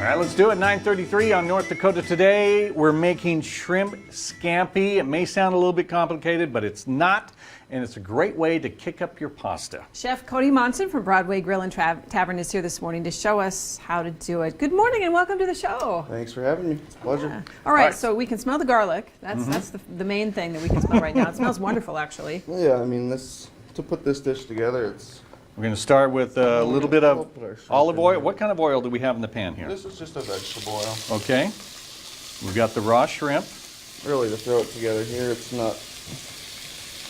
All right, let's do it. 9:33 on North Dakota Today. We're making shrimp scampi. It may sound a little bit complicated, but it's not, and it's a great way to kick up your pasta. Chef Cody Monson from Broadway Grill and Tavern is here this morning to show us how to do it. Good morning and welcome to the show. Thanks for having me. It's a pleasure. Yeah. All right, so we can smell the garlic. That's the main thing that we can smell right now. It smells wonderful, actually. Well, yeah, I mean, to put this dish together, We're going to start with a little bit of olive oil. What kind of oil do we have in the pan here? This is just a vegetable oil. Okay. We've got the raw shrimp. Really, to throw it together here, it's not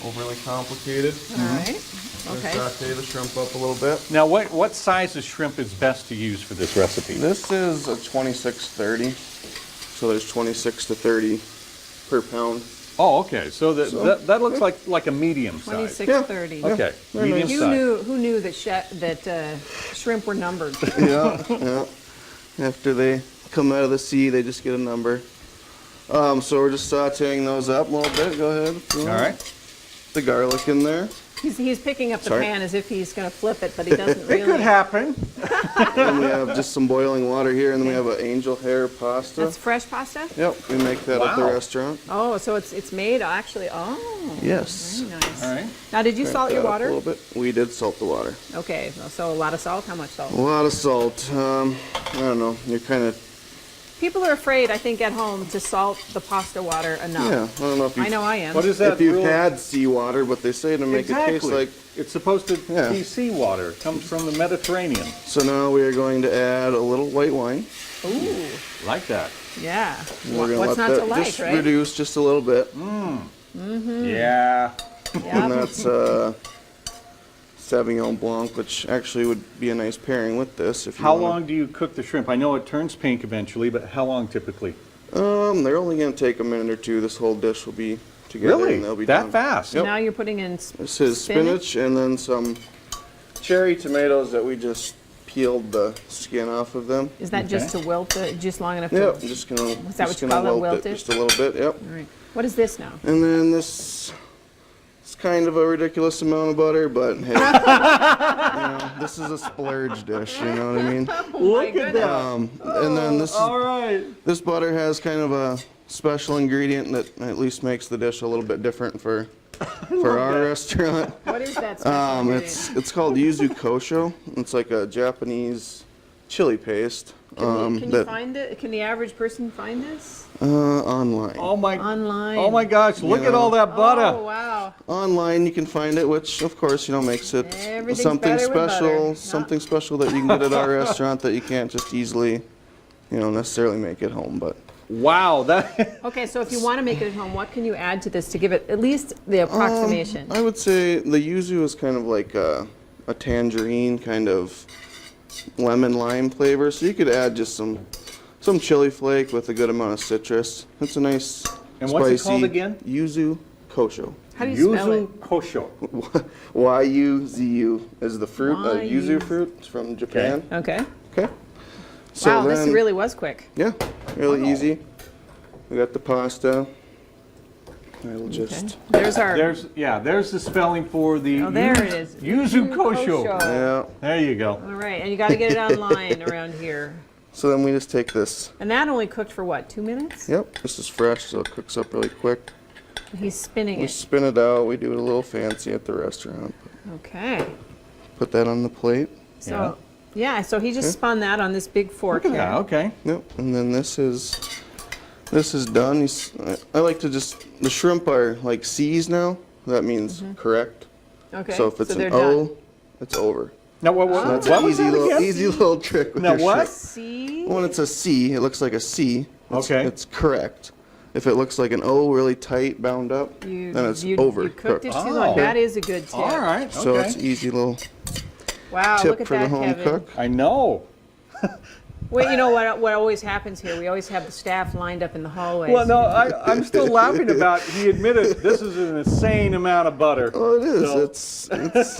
overly complicated. All right. Okay. Saute the shrimp up a little bit. Now, what size of shrimp is best to use for this recipe? This is a 26-30, so there's 26 to 30 per pound. Oh, okay. So that looks like a medium size. 26-30. Yeah. Okay, Very medium nice. size. Who knew that shrimp were numbered? Yeah. After they come out of the sea, they just get a number. So we're just sauteing those up a little bit. Go ahead. All right. The garlic in there. He's picking up the pan as if he's going to flip it, but he doesn't really. It could happen. And we have just some boiling water here, and then we have an angel hair pasta. That's fresh pasta? Yep, we make that at the Wow. restaurant. Oh, so it's made actually. Oh. Yes. Very nice. All right. Now, did you salt your That up water? A little bit. We did salt the water. Okay, so a lot of salt. How much salt? A lot of salt. I don't know. You're kind of. People are afraid, I think, at home to salt the pasta water enough. Yeah. I don't know if you. I know I am. What is that If you've rule? had seawater, but they say to make it taste like. It's supposed to Yeah. be seawater. It comes from the Mediterranean. So now we are going to add a little white wine. Ooh, Like that. yeah. And we're going What's to not let to that like, just right? reduce just a little bit. Yeah. And Yeah. that's Sauvignon Blanc, which actually would be a nice pairing with this. If you How wanna- long do you cook the shrimp? I know it turns pink eventually, but how long typically? They're only going to take a minute or two. This whole dish will be together. Really? And they'll be That done. fast? Yep. Now you're putting in This is spinach and then some cherry tomatoes that we just peeled the skin off of them. Is that just to Okay. wilt it, just long enough Yep, to? just gonna. Is that just what you gonna call it, wilt wilt it? Just a little bit. Yep. All right. What is this now? And then this is kind of a ridiculous amount of butter, but hey, you know, this is a splurge dish. You know what I mean? Look at that. And then All right. this butter has kind of a special ingredient that at least makes the dish a little bit different for our restaurant. What is that special ingredient? It's called yuzu kosho. It's like a Japanese chili paste. Can you that find it? Can the average person find this? online. Oh my. Online. Oh my gosh! Look at all that butter. Oh, wow. Online you can find it, which of course makes it Everything's something better with butter. special, Yeah. something special that you can get at our restaurant that you can't just easily, necessarily make at home. But Wow. That. Okay, so if you want to make it at home, what can you add to this to give it at least the approximation? I would say the yuzu is kind of like a tangerine kind of lemon lime flavor. So you could add just some chili flake with a good amount of citrus. It's a nice And spicy what's it called again? yuzu kosho. How do you spell Yuzu it? kosho. Y-U-Z-U is the fruit, Y-U-Z. yuzu fruit. It's from Japan. Okay. Okay. So Wow, this then- really was quick. Yeah, really Wow. easy. We got the pasta. I'll just. Okay. There's our. There's the spelling for the. Oh, there it is. Yuzu kosho. Yeah. There you go. All right, and you got to get it online around here. So then we just take this. And that only cooked for what, 2 minutes? Yep, this is fresh, so it cooks up really quick. He's spinning We it. spin it out. We do it a little fancy at the restaurant. Okay. Put that on the plate. So, yeah, so he just spun that on this big fork Look at here. that. Okay. Yep, and then this is done. I like to just, the shrimp are like C's now. That means correct. Okay. So if it's they're an done. O, it's over. Now what? So that's what an was that again? easy little trick with Now your what? shrimp. See? When it's a C, it looks like a C. Okay. It's correct. If it looks like an O, really tight, bound up, then it's over. You cooked it too Oh. long. That is a good tip. All right. Okay. So it's easy little Wow, tip look at for the that, home Kevin. cook. I know. Well, you know what always happens here? We always have the staff lined up in the hallways. Well, no, I'm still laughing about. He admitted this is an insane amount of butter. Oh, it is. So- It's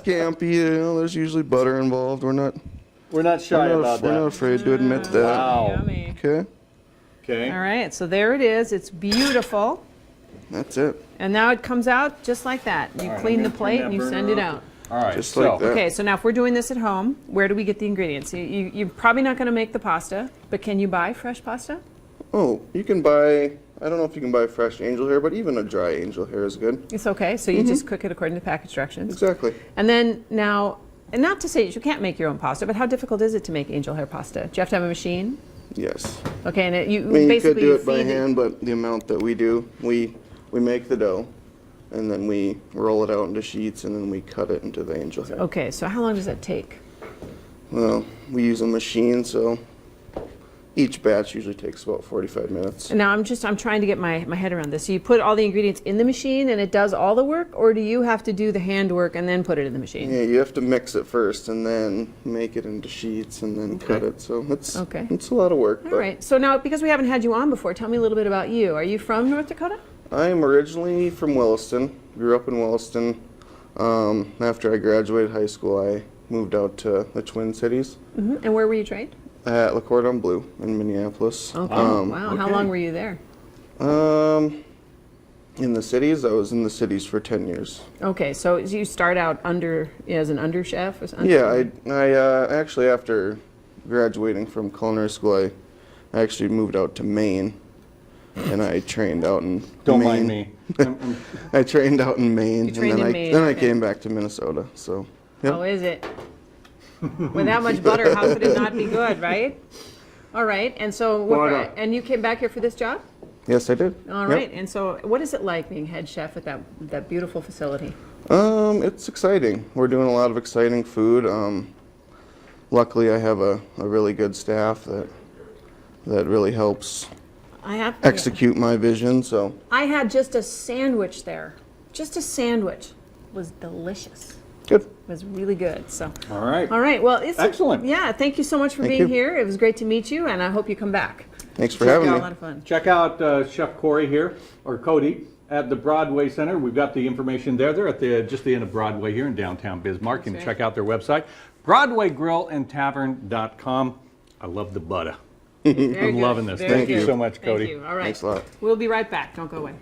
scampi. There's usually butter involved. We're not shy about we're not that. afraid to admit that. Wow. Yummy. Okay, Okay. All right, so there it is. It's beautiful. that's it. And now it comes out just like that. You All right, clean I'm the gonna turn plate that and you burner send it off. out. All right. Just so, like that. Okay, so now if we're doing this at home, where do we get the ingredients? You're probably not going to make the pasta, but can you buy fresh pasta? Oh, you can buy, I don't know if you can buy fresh angel hair, but even a dry angel hair is good. It's okay, so you just cook it according to package directions. Exactly. And then now, and not to say you can't make your own pasta, but how difficult is it to make angel hair pasta? Do you have to have a machine? Yes. Okay, and I mean, you basically could do it by feed hand, but the amount that we do, we make the dough, and then we roll it out into sheets, and then we cut it into the angel hair. Okay, so how long does that take? Well, we use a machine, so each batch usually takes about 45 minutes. And now I'm trying to get my head around this. So you put all the ingredients in the machine and it does all the work, or do you have to do the handwork and then put it in the machine? Yeah, you have to mix it first, and then make it into sheets, and then cut it. So it's a lot of work. All right. So now, because we haven't had you on before, tell me a little bit about you. Are you from North Dakota? I'm originally from Williston. Grew up in Williston. After I graduated high school, I moved out to the Twin Cities And where were you trained? at La Cordon Bleu in Minneapolas. Okay. Wow. How okay. long were you there? In the cities, I was in the cities for 10 years. Okay. So you start out as an under chef? Yeah, I actually, after graduating from culinary school, I actually moved out to Maine, and I trained out in don't Maine. mind me. I trained out in Maine, trained and then in Maine, then I okay. came back to Minnesota. So, yep. Oh, is it? With that much butter, how could it not be good, right? All right. And so, and you came back here for this job? Yes, I did. All Yep. right. And so, what is it like being head chef at that beautiful facility? It's exciting. We're doing a lot of exciting food. Luckily, I have a really good staff that really helps execute my vision. So I had just a sandwich there. Just a sandwich. It was delicious. good. It was really good. So. All right. All right. Well, it's Excellent. Yeah. Thank you so much for Thank being you. here. It was great to meet you, and I hope you come back. Thanks for having A me. lot of fun. Check out Chef Corey here, or Cody, at the Broadway Center. We've got the information there. They're at just the end of Broadway here in downtown Bismarck. You can check out their website, BroadwayGrillAndTavern.com. I love the butter. Very I'm good. loving this. Very Thank you good. so much, Cody. Thank you. All right. Thanks a lot. We'll be right back. Don't go away.